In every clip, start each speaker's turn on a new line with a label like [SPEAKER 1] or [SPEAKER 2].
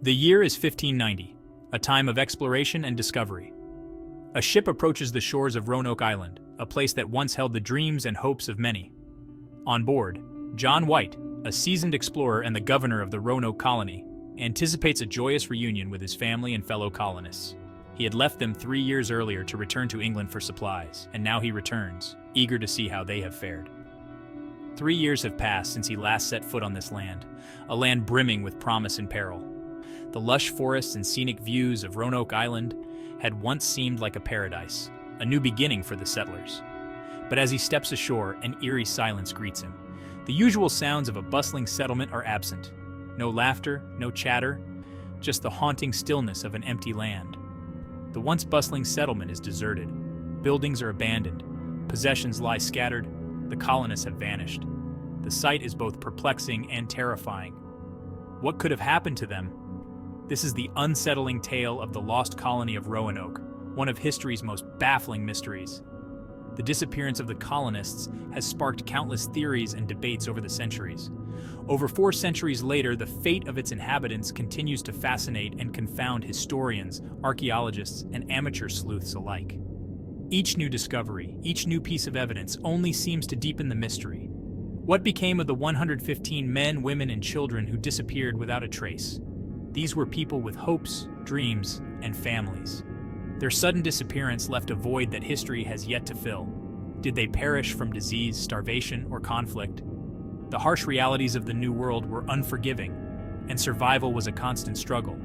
[SPEAKER 1] The year is 1590, a time of exploration and discovery. A ship approaches the shores of Roanoke Island, a place that once held the dreams and hopes of many. On board, John White, a seasoned explorer and the governor of the Roanoke colony, anticipates a joyous reunion with his family and fellow colonists. He had left them 3 years earlier to return to England for supplies, and now he returns, eager to see how they have fared. 3 years have passed since he last set foot on this land, a land brimming with promise and peril. The lush forests and scenic views of Roanoke Island had once seemed like a paradise, a new beginning for the settlers. But as he steps ashore, an eerie silence greets him. The usual sounds of a bustling settlement are absent. No laughter, no chatter, just the haunting stillness of an empty land. The once bustling settlement is deserted. Buildings are abandoned. Possessions lie scattered. The colonists have vanished. The sight is both perplexing and terrifying. What could have happened to them? This is the unsettling tale of the lost colony of Roanoke, one of history's most baffling mysteries. The disappearance of the colonists has sparked countless theories and debates over the centuries. Over 4 centuries later, the fate of its inhabitants continues to fascinate and confound historians, archaeologists, and amateur sleuths alike. Each new discovery, each new piece of evidence only seems to deepen the mystery. What became of the 115 men, women, and children who disappeared without a trace? These were people with hopes, dreams, and families. Their sudden disappearance left a void that history has yet to fill. Did they perish from disease, starvation, or conflict? The harsh realities of the New World were unforgiving, and survival was a constant struggle.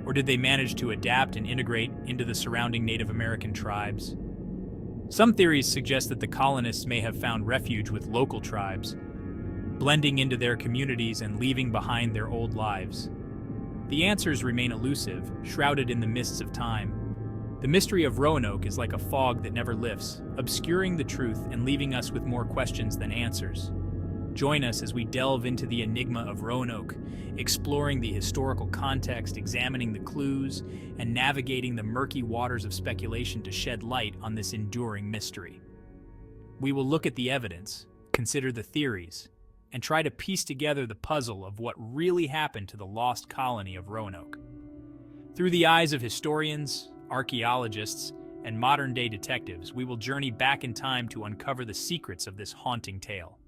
[SPEAKER 1] Or did they manage to adapt and integrate into the surrounding Native American tribes? Some theories suggest that the colonists may have found refuge with local tribes, blending into their communities and leaving behind their old lives. The answers remain elusive, shrouded in the mists of time. The mystery of Roanoke is like a fog that never lifts, obscuring the truth and leaving us with more questions than answers. Join us as we delve into the enigma of Roanoke, exploring the historical context, examining the clues, and navigating the murky waters of speculation to shed light on this enduring mystery. We will look at the evidence, consider the theories, and try to piece together the puzzle of what really happened to the lost colony of Roanoke. Through the eyes of historians, archaeologists, and modern-day detectives, we will journey back in time to uncover the secrets of this haunting tale.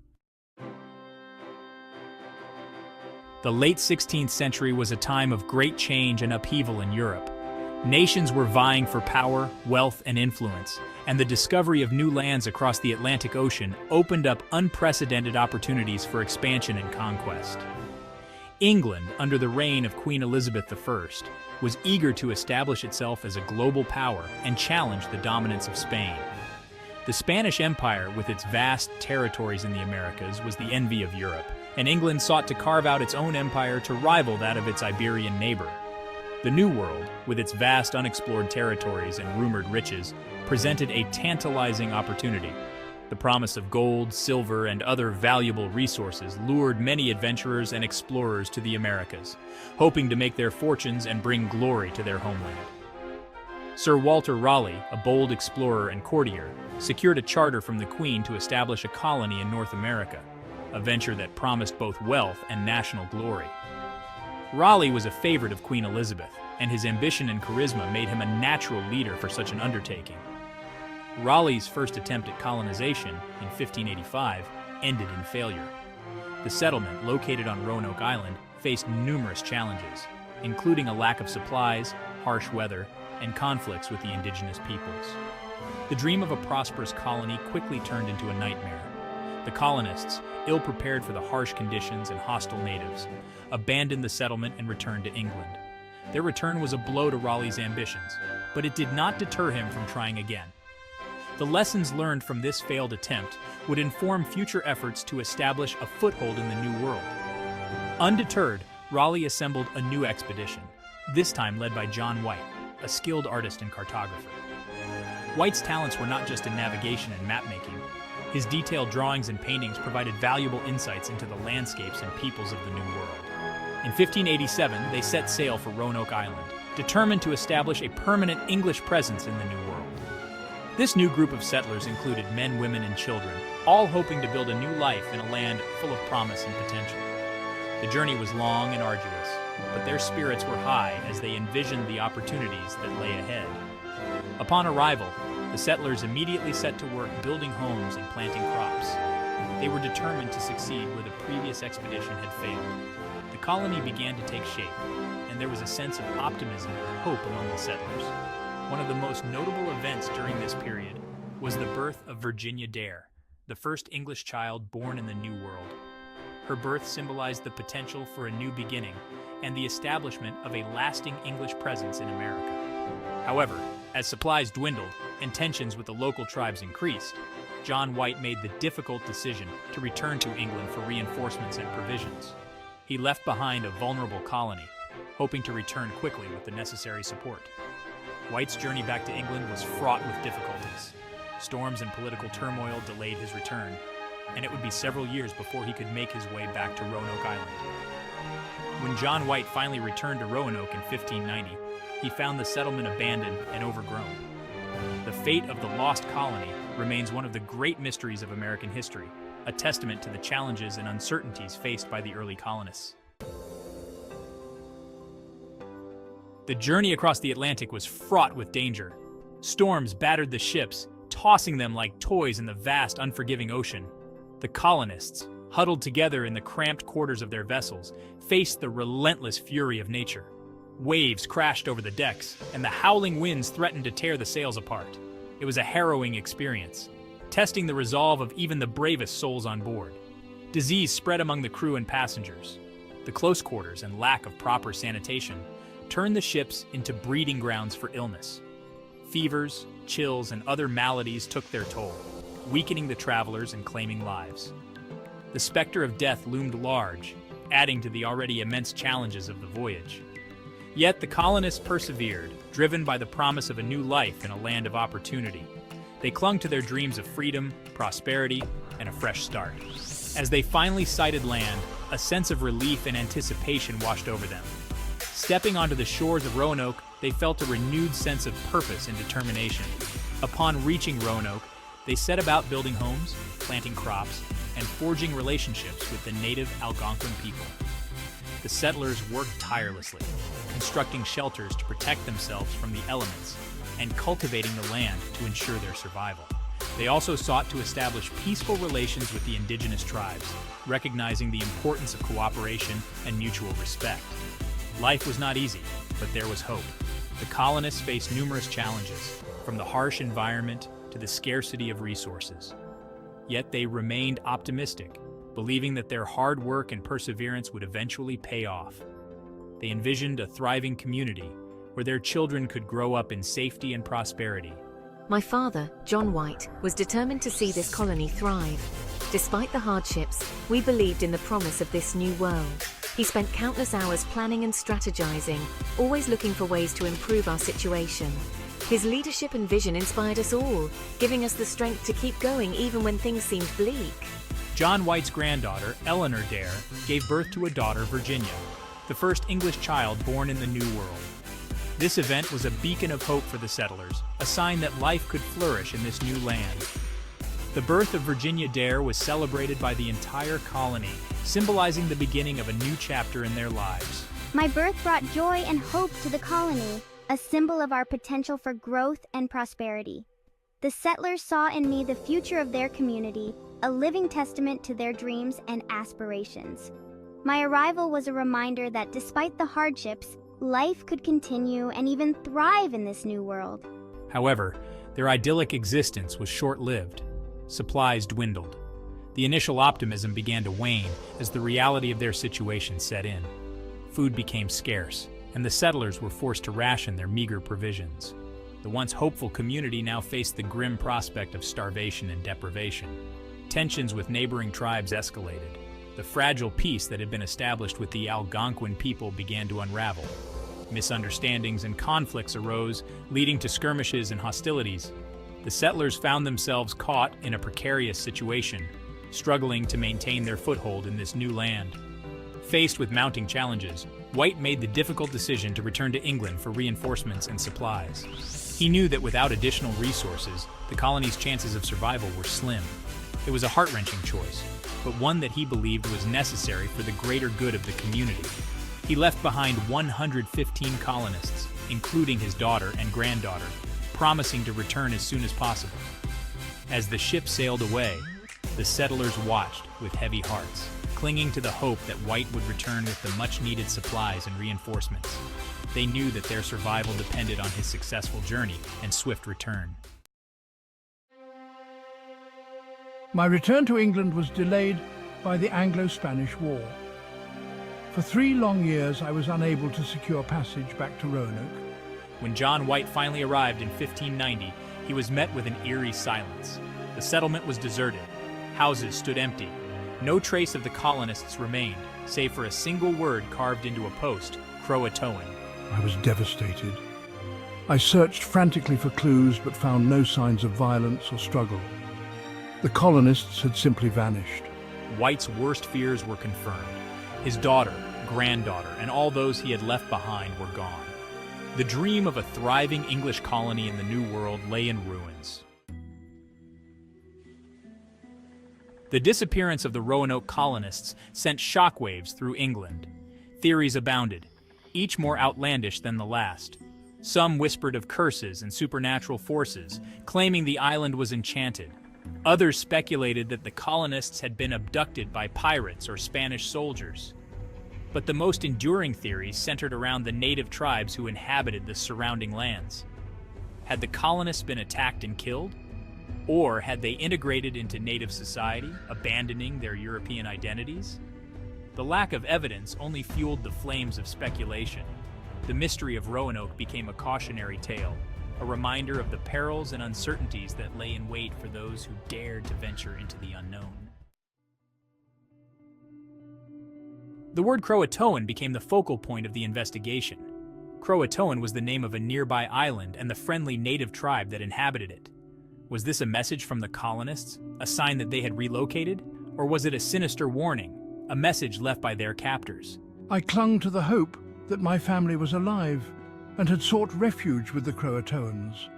[SPEAKER 1] The late 16th century was a time of great change and upheaval in Europe. Nations were vying for power, wealth, and influence, and the discovery of new lands across the Atlantic Ocean opened up unprecedented opportunities for expansion and conquest. England, under the reign of Queen Elizabeth I, was eager to establish itself as a global power and challenge the dominance of Spain. The Spanish Empire, with its vast territories in the Americas, was the envy of Europe, and England sought to carve out its own empire to rival that of its Iberian neighbor. The New World, with its vast unexplored territories and rumored riches, presented a tantalizing opportunity. The promise of gold, silver, and other valuable resources lured many adventurers and explorers to the Americas, hoping to make their fortunes and bring glory to their homeland. Sir Walter Raleigh, a bold explorer and courtier, secured a charter from the Queen to establish a colony in North America, a venture that promised both wealth and national glory. Raleigh was a favorite of Queen Elizabeth, and his ambition and charisma made him a natural leader for such an undertaking. Raleigh's first attempt at colonization, in 1585, ended in failure. The settlement, located on Roanoke Island, faced numerous challenges, including a lack of supplies, harsh weather, and conflicts with the indigenous peoples. The dream of a prosperous colony quickly turned into a nightmare. The colonists, ill-prepared for the harsh conditions and hostile natives, abandoned the settlement and returned to England. Their return was a blow to Raleigh's ambitions, but it did not deter him from trying again. The lessons learned from this failed attempt would inform future efforts to establish a foothold in the New World. Undeterred, Raleigh assembled a new expedition, this time led by John White, a skilled artist and cartographer. White's talents were not just in navigation and map-making. His detailed drawings and paintings provided valuable insights into the landscapes and peoples of the New World. In 1587, they set sail for Roanoke Island, determined to establish a permanent English presence in the New World. This new group of settlers included men, women, and children, all hoping to build a new life in a land full of promise and potential. The journey was long and arduous, but their spirits were high as they envisioned the opportunities that lay ahead. Upon arrival, the settlers immediately set to work building homes and planting crops. They were determined to succeed where the previous expedition had failed. The colony began to take shape, and there was a sense of optimism and hope among the settlers. One of the most notable events during this period was the birth of Virginia Dare, the first English child born in the New World. Her birth symbolized the potential for a new beginning and the establishment of a lasting English presence in America. However, as supplies dwindled and tensions with the local tribes increased, John White made the difficult decision to return to England for reinforcements and provisions. He left behind a vulnerable colony, hoping to return quickly with the necessary support. White's journey back to England was fraught with difficulties. Storms and political turmoil delayed his return, and it would be several years before he could make his way back to Roanoke Island. When John White finally returned to Roanoke in 1590, he found the settlement abandoned and overgrown. The fate of the lost colony remains one of the great mysteries of American history, a testament to the challenges and uncertainties faced by the early colonists. The journey across the Atlantic was fraught with danger. Storms battered the ships, tossing them like toys in the vast, unforgiving ocean. The colonists, huddled together in the cramped quarters of their vessels, faced the relentless fury of nature. Waves crashed over the decks, and the howling winds threatened to tear the sails apart. It was a harrowing experience, testing the resolve of even the bravest souls on board. Disease spread among the crew and passengers. The close quarters and lack of proper sanitation turned the ships into breeding grounds for illness. Fevers, chills, and other maladies took their toll, weakening the travelers and claiming lives. The specter of death loomed large, adding to the already immense challenges of the voyage. Yet the colonists persevered, driven by the promise of a new life in a land of opportunity. They clung to their dreams of freedom, prosperity, and a fresh start. As they finally sighted land, a sense of relief and anticipation washed over them. Stepping onto the shores of Roanoke, they felt a renewed sense of purpose and determination. Upon reaching Roanoke, they set about building homes, planting crops, and forging relationships with the native Algonquin people. The settlers worked tirelessly, constructing shelters to protect themselves from the elements and cultivating the land to ensure their survival. They also sought to establish peaceful relations with the indigenous tribes, recognizing the importance of cooperation and mutual respect. Life was not easy, but there was hope. The colonists faced numerous challenges, from the harsh environment to the scarcity of resources. Yet they remained optimistic, believing that their hard work and perseverance would eventually pay off. They envisioned a thriving community where their children could grow up in safety and prosperity.
[SPEAKER 2] My father, John White, was determined to see this colony thrive. Despite the hardships, we believed in the promise of this new world. He spent countless hours planning and strategizing, always looking for ways to improve our situation. His leadership and vision inspired us all, giving us the strength to keep going even when things seemed bleak.
[SPEAKER 1] John White's granddaughter, Eleanor Dare, gave birth to a daughter, Virginia, the first English child born in the New World. This event was a beacon of hope for the settlers, a sign that life could flourish in this new land. The birth of Virginia Dare was celebrated by the entire colony, symbolizing the beginning of a new chapter in their lives.
[SPEAKER 3] My birth brought joy and hope to the colony, a symbol of our potential for growth and prosperity. The settlers saw in me the future of their community, a living testament to their dreams and aspirations. My arrival was a reminder that despite the hardships, life could continue and even thrive in this new world.
[SPEAKER 1] However, their idyllic existence was short-lived. Supplies dwindled. The initial optimism began to wane as the reality of their situation set in. Food became scarce, and the settlers were forced to ration their meager provisions. The once hopeful community now faced the grim prospect of starvation and deprivation. Tensions with neighboring tribes escalated. The fragile peace that had been established with the Algonquin people began to unravel. Misunderstandings and conflicts arose, leading to skirmishes and hostilities. The settlers found themselves caught in a precarious situation, struggling to maintain their foothold in this new land. Faced with mounting challenges, White made the difficult decision to return to England for reinforcements and supplies. He knew that without additional resources, the colony's chances of survival were slim. It was a heart-wrenching choice, but one that he believed was necessary for the greater good of the community. He left behind 115 colonists, including his daughter and granddaughter, promising to return as soon as possible. As the ship sailed away, the settlers watched with heavy hearts, clinging to the hope that White would return with the much-needed supplies and reinforcements. They knew that their survival depended on his successful journey and swift return.
[SPEAKER 4] My return to England was delayed by the Anglo-Spanish War. For 3 long years, I was unable to secure passage back to Roanoke.
[SPEAKER 1] When John White finally arrived in 1590, he was met with an eerie silence. The settlement was deserted. Houses stood empty. No trace of the colonists remained, save for a single word carved into a post, Croatoan.
[SPEAKER 4] I was devastated. I searched frantically for clues but found no signs of violence or struggle. The colonists had simply vanished.
[SPEAKER 1] White's worst fears were confirmed. His daughter, granddaughter, and all those he had left behind were gone. The dream of a thriving English colony in the New World lay in ruins. The disappearance of the Roanoke colonists sent shockwaves through England. Theories abounded, each more outlandish than the last. Some whispered of curses and supernatural forces, claiming the island was enchanted. Others speculated that the colonists had been abducted by pirates or Spanish soldiers. But the most enduring theories centered around the native tribes who inhabited the surrounding lands. Had the colonists been attacked and killed? Or had they integrated into native society, abandoning their European identities? The lack of evidence only fueled the flames of speculation. The mystery of Roanoke became a cautionary tale, a reminder of the perils and uncertainties that lay in wait for those who dared to venture into the unknown. The word Croatoan became the focal point of the investigation. Croatoan was the name of a nearby island and the friendly native tribe that inhabited it. Was this a message from the colonists, a sign that they had relocated? Or was it a sinister warning, a message left by their captors?
[SPEAKER 4] I clung to the hope that my family was alive and had sought refuge with the Croatoans.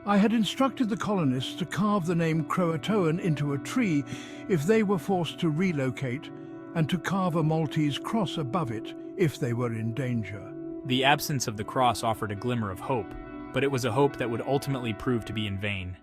[SPEAKER 4] I had instructed the colonists to carve the name Croatoan into a tree if they were forced to relocate, and to carve a Maltese cross above it if they were in danger.
[SPEAKER 1] The absence of the cross offered a glimmer of hope, but it was a hope that would ultimately prove to be in vain.